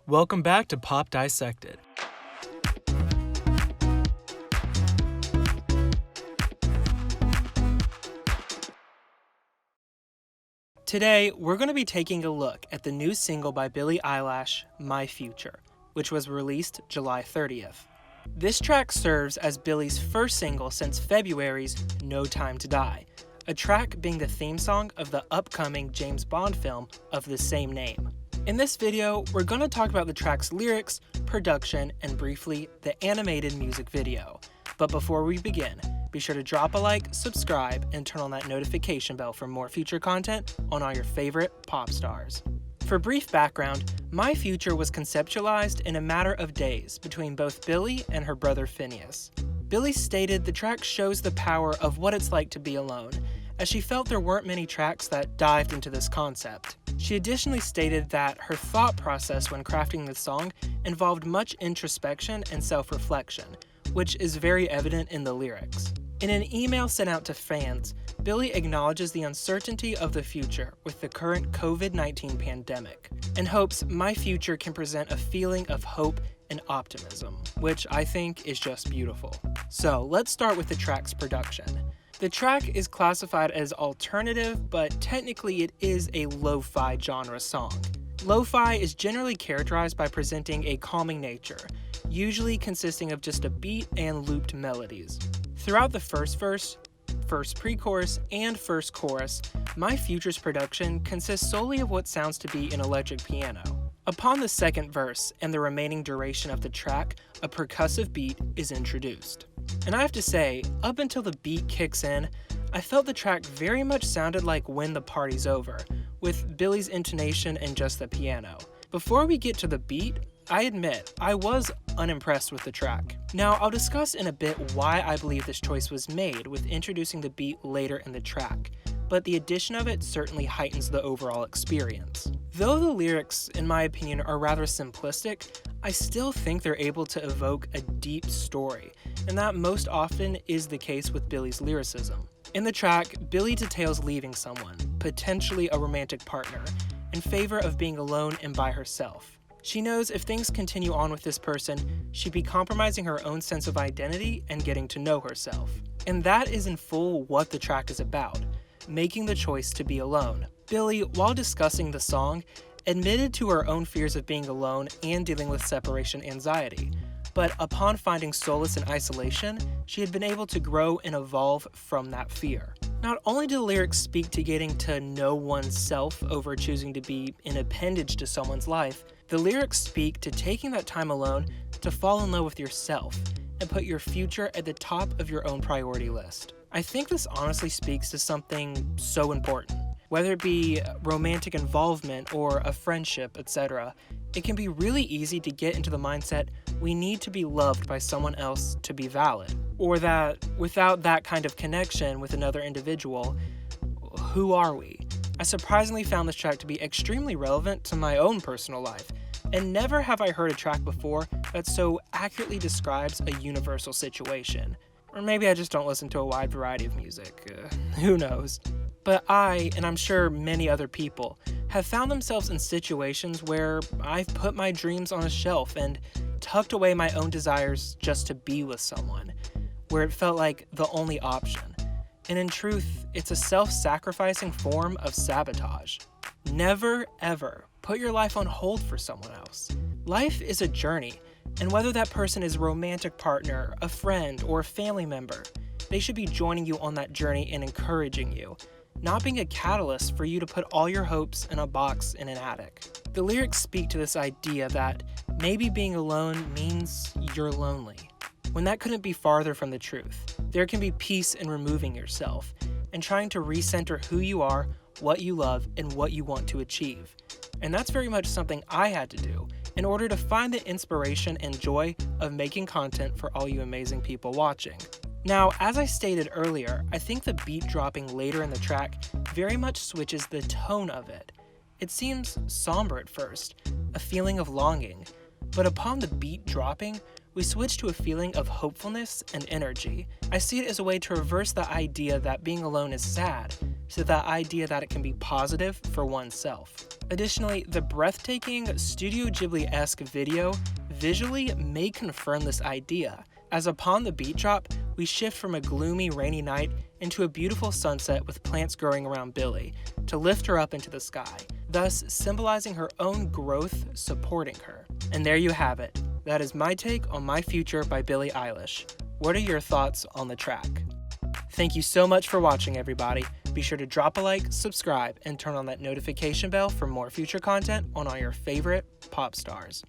Welcome back to Pop Dissected. Today, we're going to be taking a look at the new single by Billie Eilish, My Future, which was released July 30th. This track serves as Billie's first single since February's No Time to Die, a track being the theme song of the upcoming James Bond film of the same name. In this video, we're going to talk about the track's lyrics, production, and briefly, the animated music video. But before we begin, be sure to drop a like, subscribe, and turn on that notification bell for more future content on all your favorite pop stars. For brief background, My Future was conceptualized in a matter of days between both Billie and her brother Phineas. Billie stated the track shows the power of what it's like to be alone, as she felt there weren't many tracks that dived into this concept. She additionally stated that her thought process when crafting the song involved much introspection and self-reflection, which is very evident in the lyrics. In an email sent out to fans, Billie acknowledges the uncertainty of the future with the current COVID-19 pandemic, and hopes My Future can present a feeling of hope and optimism, which I think is just beautiful. So let's start with the track's production. The track is classified as alternative, but technically it is a lo-fi genre song. Lo-fi is generally characterized by presenting a calming nature, usually consisting of just a beat and looped melodies. Throughout the first verse, first pre-chorus, and first chorus, My Future's production consists solely of what sounds to be an electric piano. Upon the second verse and the remaining duration of the track, a percussive beat is introduced. And I have to say, up until the beat kicks in, I felt the track very much sounded like When the Party's Over, with Billie's intonation and just the piano. Before we get to the beat, I admit, I was unimpressed with the track. Now, I'll discuss in a bit why I believe this choice was made with introducing the beat later in the track, but the addition of it certainly heightens the overall experience. Though the lyrics, in my opinion, are rather simplistic, I still think they're able to evoke a deep story, and that most often is the case with Billie's lyricism. In the track, Billie details leaving someone, potentially a romantic partner, in favor of being alone and by herself. She knows if things continue on with this person, she'd be compromising her own sense of identity and getting to know herself. And that is in full what the track is about, making the choice to be alone. Billie, while discussing the song, admitted to her own fears of being alone and dealing with separation anxiety. But upon finding solace in isolation, she had been able to grow and evolve from that fear. Not only do the lyrics speak to getting to know oneself over choosing to be an appendage to someone's life, the lyrics speak to taking that time alone to fall in love with yourself and put your future at the top of your own priority list. I think this honestly speaks to something so important. Whether it be romantic involvement or a friendship, etc., it can be really easy to get into the mindset we need to be loved by someone else to be valid, or that without that kind of connection with another individual, who are we? I surprisingly found this track to be extremely relevant to my own personal life, and never have I heard a track before that so accurately describes a universal situation. Or maybe I just don't listen to a wide variety of music, who knows. But I, and I'm sure many other people, have found themselves in situations where I've put my dreams on a shelf and tucked away my own desires just to be with someone, where it felt like the only option. And in truth, it's a self-sacrificing form of sabotage. Never, ever put your life on hold for someone else. Life is a journey, and whether that person is a romantic partner, a friend, or a family member, they should be joining you on that journey and encouraging you, not being a catalyst for you to put all your hopes in a box in an attic. The lyrics speak to this idea that maybe being alone means you're lonely, when that couldn't be farther from the truth. There can be peace in removing yourself and trying to recenter who you are, what you love, and what you want to achieve. And that's very much something I had to do in order to find the inspiration and joy of making content for all you amazing people watching. Now, as I stated earlier, I think the beat dropping later in the track very much switches the tone of it. It seems somber at first, a feeling of longing, but upon the beat dropping, we switch to a feeling of hopefulness and energy. I see it as a way to reverse the idea that being alone is sad, to the idea that it can be positive for oneself. Additionally, the breathtaking Studio Ghibli-esque video visually may confirm this idea, as upon the beat drop, we shift from a gloomy, rainy night into a beautiful sunset with plants growing around Billie to lift her up into the sky, thus symbolizing her own growth supporting her. And there you have it. That is my take on My Future by Billie Eilish. What are your thoughts on the track? Thank you so much for watching, everybody. Be sure to drop a like, subscribe, and turn on that notification bell for more future content on all your favorite pop stars.